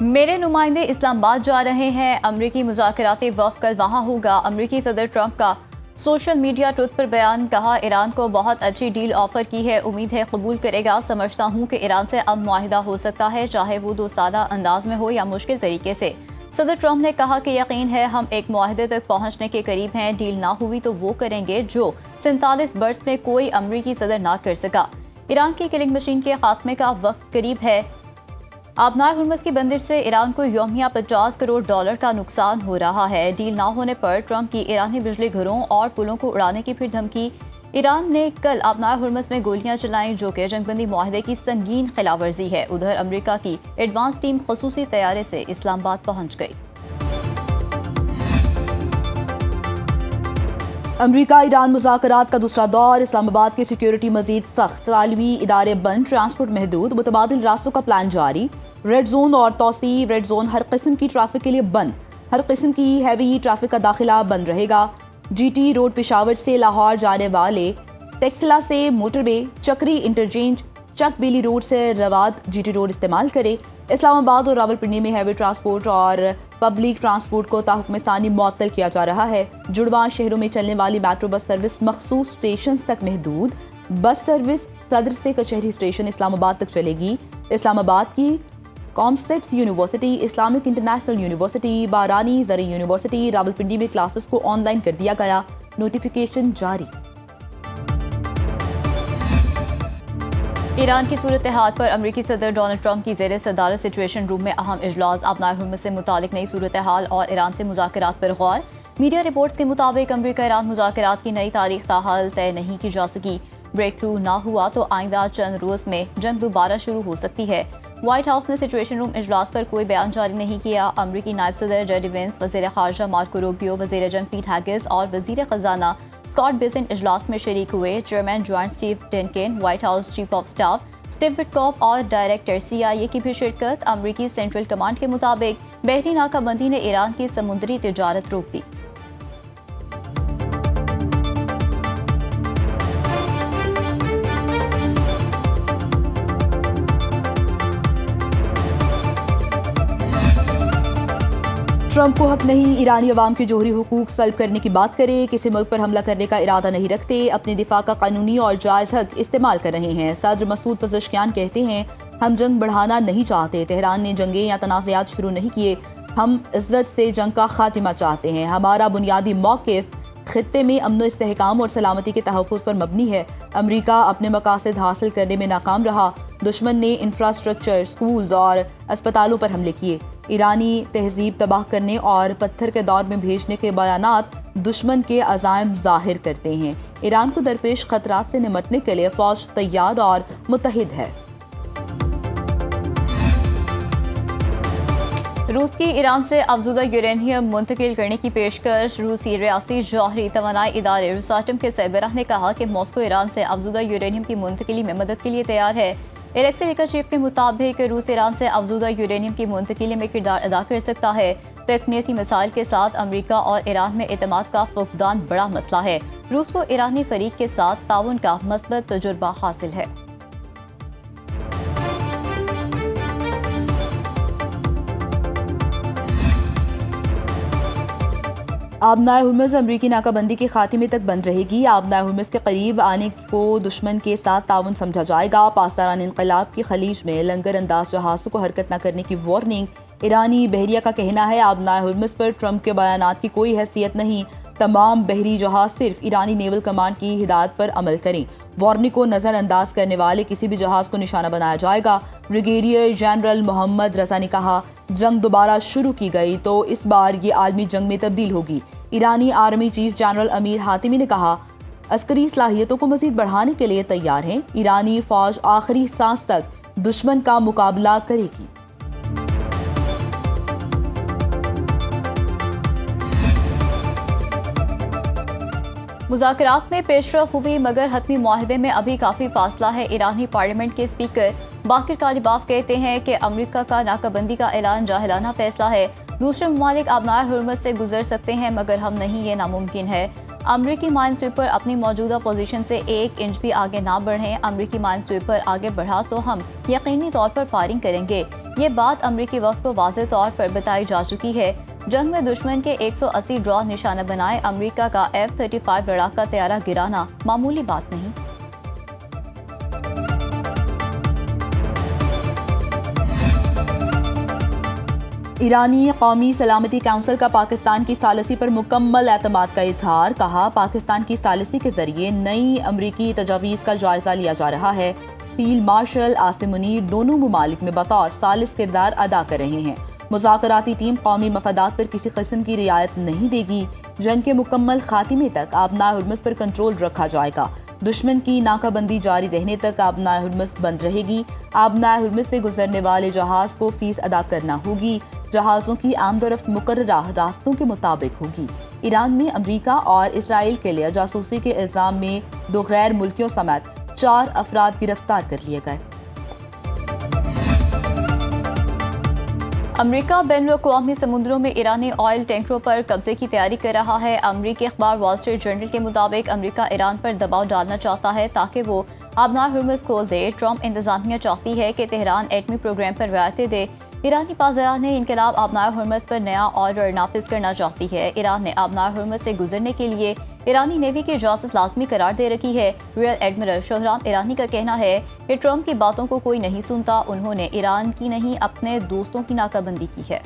میرے نمائندے اسلام آباد جا رہے ہیں، امریکی مذاکراتی وفد کل وہاں ہوگا۔ امریکی صدر ٹرمپ کا سوشل میڈیا ٹروت پر بیان، کہا ایران کو بہت اچھی ڈیل آفر کی ہے، امید ہے قبول کرے گا۔ سمجھتا ہوں کہ ایران سے اب معاہدہ ہو سکتا ہے، چاہے وہ دوستانہ انداز میں ہو یا مشکل طریقے سے۔ صدر ٹرمپ نے کہا کہ یقین ہے ہم ایک معاہدے تک پہنچنے کے قریب ہیں، ڈیل نہ ہوئی تو وہ کریں گے جو 47 برس میں کوئی امریکی صدر نہ کر سکا۔ ایران کی کلنگ مشین کے خاتمے کا وقت قریب ہے۔ آبنائے ہرمز کی بندش سے ایران کو یومیہ $50 کروڑ کا نقصان ہو رہا ہے۔ ڈیل نہ ہونے پر ٹرمپ کی ایرانی بجلی گھروں اور پلوں کو اڑانے کی پھر دھمکی۔ ایران نے کل آبنائے ہرمز میں گولیاں چلائیں، جو کہ جنگ بندی معاہدے کی سنگین خلاف ورزی ہے۔ ادھر امریکہ کی ایڈوانس ٹیم خصوصی طیارے سے اسلام آباد پہنچ گئی۔ امریکہ ایران مذاکرات کا دوسرا دور، اسلام آباد کی سیکیورٹی مزید سخت، تعلیمی ادارے بند، ٹرانسپورٹ محدود، متبادل راستوں کا پلان جاری، ریڈ زون اور توسیع۔ ریڈ زون ہر قسم کی ٹریفک کے لیے بند، ہر قسم کی ہیوی ٹریفک کا داخلہ بند رہے گا۔ جی ٹی روڈ پشاور سے لاہور جانے والے ٹیکسلا سے موٹر وے، چکری انٹرچینج، چک بیلی روڈ سے رواد جی ٹی روڈ استعمال کرے۔ اسلام آباد اور راولپنڈی میں ہیوی ٹرانسپورٹ اور پبلک ٹرانسپورٹ کو تاحکم ثانی معطل کیا جا رہا ہے۔ جڑواں شہروں میں چلنے والی میٹرو بس سروس مخصوص اسٹیشنز تک محدود۔ بس سروس صدر سے کچہری اسٹیشن اسلام آباد تک چلے گی۔ اسلام آباد کی کامسٹس یونیورسٹی، اسلامک انٹرنیشنل یونیورسٹی، بارانی زرعی یونیورسٹی، راولپنڈی میں کلاسز کو آن لائن کر دیا گیا، نوٹیفیکیشن جاری۔ ایران کی صورتحال پر امریکی صدر ڈونلڈ ٹرمپ کی زیر صدارت سچویشن روم میں اہم اجلاس، آبنائے ہرمز سے متعلق نئی صورتحال اور ایران سے مذاکرات پر غور۔ میڈیا رپورٹس کے مطابق امریکہ ایران مذاکرات کی نئی تاریخ تاحال طے نہیں کی جا سکی۔ بریک تھرو نہ ہوا تو آئندہ چند روز میں جنگ دوبارہ شروع ہو سکتی ہے۔ وائٹ ہاؤس نے سچویشن روم اجلاس پر کوئی بیان جاری نہیں کیا۔ امریکی نائب صدر جے ڈی وینس، وزیر خارجہ مارکو روبیو، وزیر جنگ پیٹ ہیگس اور وزیر خزانہ اسکاٹ بیسنٹ اجلاس میں شریک ہوئے۔ Chairman joint Steve Duncan, white house chief of staff Steve Witkoff اور ڈائریکٹر CIA کی بھی شرکت۔ امریکی سینٹرل کمانڈ کے مطابق بحری ناکہ بندی نے ایران کی سمندری تجارت روک دی۔ ٹرمپ کو حق نہیں ایرانی عوام کے جوہری حقوق سلب کرنے کی بات کرے، کسی ملک پر حملہ کرنے کا ارادہ نہیں رکھتے، اپنے دفاع کا قانونی اور جائز حق استعمال کر رہے ہیں۔ صدر مسعود پزشکیان کہتے ہیں ہم جنگ بڑھانا نہیں چاہتے، تہران نے جنگیں یا تنازعات شروع نہیں کیے، ہم عزت سے جنگ کا خاتمہ چاہتے ہیں۔ ہمارا بنیادی موقف خطے میں امن و استحکام اور سلامتی کے تحفظ پر مبنی ہے۔ امریکہ اپنے مقاصد حاصل کرنے میں ناکام رہا، دشمن نے انفراسٹرکچر، سکولز اور اسپتالوں پر حملے کیے۔ ایرانی تہذیب تباہ کرنے اور پتھر کے دور میں بھیجنے کے بیانات دشمن کے عزائم ظاہر کرتے ہیں۔ ایران کو درپیش خطرات سے نمٹنے کے لیے فوج تیار اور متحد ہے۔ روس کی ایران سے افزودہ یورینیم منتقل کرنے کی پیشکش۔ روسی ریاستی جوہری توانائی ادارے روساٹم کے سربراہ نے کہا کہ ماسکو ایران سے افزودہ یورینیم کی منتقلی میں مدد کے لیے تیار ہے۔ الیکسی لیکاشیف کے مطابق روس ایران سے افزودہ یورینیم کی منتقلی میں کردار ادا کر سکتا ہے۔ تکنیکی مسائل کے ساتھ امریکہ اور ایران میں اعتماد کا فقدان بڑا مسئلہ ہے۔ روس کو ایرانی فریق کے ساتھ تعاون کا مثبت تجربہ حاصل ہے۔ آبنائے ہرمز امریکی ناکہ بندی کے خاتمے تک بند رہے گی۔ آبنائے ہرمز کے قریب آنے کو دشمن کے ساتھ تعاون سمجھا جائے گا۔ پاسداران انقلاب کی خلیج میں لنگر انداز جہازوں کو حرکت نہ کرنے کی وارننگ۔ ایرانی بحریہ کا کہنا ہے آبنائے ہرمز پر ٹرمپ کے بیانات کی کوئی حیثیت نہیں، تمام بحری جہاز صرف ایرانی نیول کمانڈ کی ہدایت پر عمل کریں۔ وارننگ کو نظر انداز کرنے والے کسی بھی جہاز کو نشانہ بنایا جائے گا۔ بریگیڈیئر جنرل محمد رضا نے کہا جنگ دوبارہ شروع کی گئی تو اس بار یہ عالمی جنگ میں تبدیل ہوگی۔ ایرانی آرمی چیف جنرل امیر حاتمی نے کہا عسکری صلاحیتوں کو مزید بڑھانے کے لیے تیار ہیں، ایرانی فوج آخری سانس تک دشمن کا مقابلہ کرے گی۔ مذاکرات میں پیش رفت ہوئی مگر حتمی معاہدے میں ابھی کافی فاصلہ ہے۔ ایرانی پارلیمنٹ کے اسپیکر باقر کالیباف کہتے ہیں کہ امریکہ کا ناکہ بندی کا اعلان جاہلانہ فیصلہ ہے۔ دوسرے ممالک آبنائے ہرمز سے گزر سکتے ہیں مگر ہم نہیں، یہ ناممکن ہے۔ امریکی مائن سویپر اپنی موجودہ پوزیشن سے 1 انچ بھی آگے نہ بڑھیں۔ امریکی مائن سویپر آگے بڑھا تو ہم یقینی طور پر فائرنگ کریں گے۔ یہ بات امریکی وفد کو واضح طور پر بتائی جا چکی ہے۔ جنگ میں دشمن کے 180 ڈرون نشانہ بنائے امریکہ کا F-35 لڑاکا طیارہ گرانا معمولی بات نہیں۔ ایرانی قومی سلامتی کونسل کا پاکستان کی ثالثی پر مکمل اعتماد کا اظہار۔ کہا پاکستان کی ثالثی کے ذریعے نئی امریکی تجاویز کا جائزہ لیا جا رہا ہے۔ فیلڈ مارشل عاصم منیر دونوں ممالک میں بطور ثالث کردار ادا کر رہے ہیں۔ مذاکراتی ٹیم قومی مفادات پر کسی قسم کی رعایت نہیں دے گی۔ جنگ کے مکمل خاتمے تک آبنائے ہرمز پر کنٹرول رکھا جائے گا۔ دشمن کی ناکہ بندی جاری رہنے تک آبنائے ہرمز بند رہے گی۔ آبنائے ہرمز سے گزرنے والے جہاز کو فیس ادا کرنا ہوگی۔ جہازوں کی آمد و رفت مقررہ راستوں کے مطابق ہوگی۔ ایران میں امریکہ اور اسرائیل کے لیے جاسوسی کے الزام میں 2 غیر ملکیوں سمیت 4 افراد گرفتار کر لیے گئے۔ امریکہ بین الاقوامی سمندروں میں ایرانی آئل ٹینکروں پر قبضے کی تیاری کر رہا ہے۔ امریکی اخبار وال اسٹریٹ جرنل کے مطابق امریکہ ایران پر دباؤ ڈالنا چاہتا ہے تاکہ وہ آبنائے ہرمز کھول دے۔ ٹرمپ انتظامیہ چاہتی ہے کہ تہران ایٹمی پروگرام پر رعایتیں دے۔ ایرانی پاسداران انقلاب آبنائے ہرمز پر نیا آرڈر نافذ کرنا چاہتی ہے۔ ایران نے آبنائے ہرمز سے گزرنے کے لیے ایرانی نیوی کی اجازت لازمی قرار دے رکھی ہے۔ ریئر ایڈمرل شہرام ایرانی کا کہنا ہے کہ ٹرمپ کی باتوں کو کوئی نہیں سنتا، انہوں نے ایران کی نہیں اپنے دوستوں کی ناکہ بندی کی ہے۔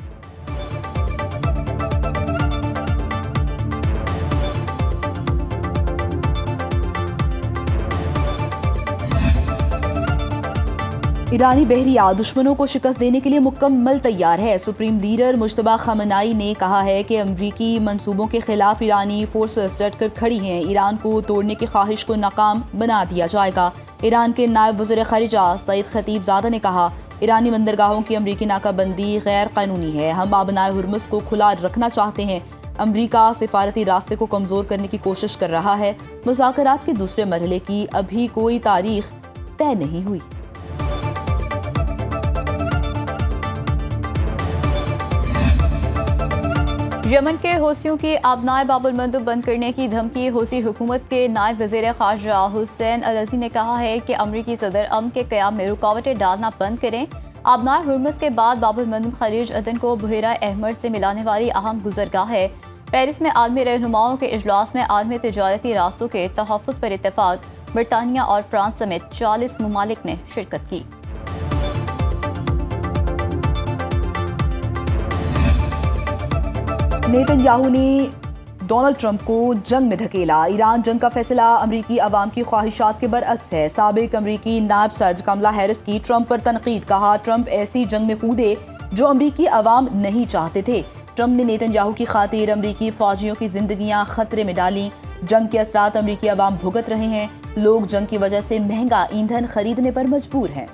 ایرانی بحریہ دشمنوں کو شکست دینے کے لیے مکمل تیار ہے۔ سپریم لیڈر مجتبیٰ خامنہئی نے کہا ہے کہ امریکی منصوبوں کے خلاف ایرانی فورسز ڈٹ کر کھڑی ہیں۔ ایران کو توڑنے کی خواہش کو ناکام بنا دیا جائے گا۔ ایران کے نائب وزیر خارجہ سعید خطیب زادہ نے کہا ایرانی بندرگاہوں کی امریکی ناکہ بندی غیر قانونی ہے۔ ہم آبنائے ہرمز کو کھلا رکھنا چاہتے ہیں۔ امریکہ سفارتی راستے کو کمزور کرنے کی کوشش کر رہا ہے۔ مذاکرات کے دوسرے مرحلے کی ابھی کوئی تاریخ طے نہیں ہوئی۔ یمن کے حوثیوں کی آبنائے باب المندب بند کرنے کی دھمکی۔ حوثی حکومت کے نائب وزیر خارجہ حسین العزی نے کہا ہے کہ امریکی صدر امن کے قیام میں رکاوٹیں ڈالنا بند کریں۔ آبنائے ہرمز کے بعد باب المندب خلیج عدن کو بحیرہ احمر سے ملانے والی اہم گزرگاہ ہے۔ پیرس میں عالمی رہنماؤں کے اجلاس میں عالمی تجارتی راستوں کے تحفظ پر اتفاق۔ برطانیہ اور فرانس سمیت 40 ممالک نے شرکت کی۔ نیتن یاہو نے ڈونلڈ ٹرمپ کو جنگ میں دھکیلا۔ ایران جنگ کا فیصلہ امریکی عوام کی خواہشات کے برعکس ہے۔ سابق امریکی نائب صدر کملا ہیرس کی ٹرمپ پر تنقید۔ کہا ٹرمپ ایسی جنگ میں کودے جو امریکی عوام نہیں چاہتے تھے۔ ٹرمپ نے نیتن یاہو کی خاطر امریکی فوجیوں کی زندگیاں خطرے میں ڈالیں۔ جنگ کے اثرات امریکی عوام بھگت رہے ہیں۔ لوگ جنگ کی وجہ سے مہنگا ایندھن خریدنے پر مجبور ہیں۔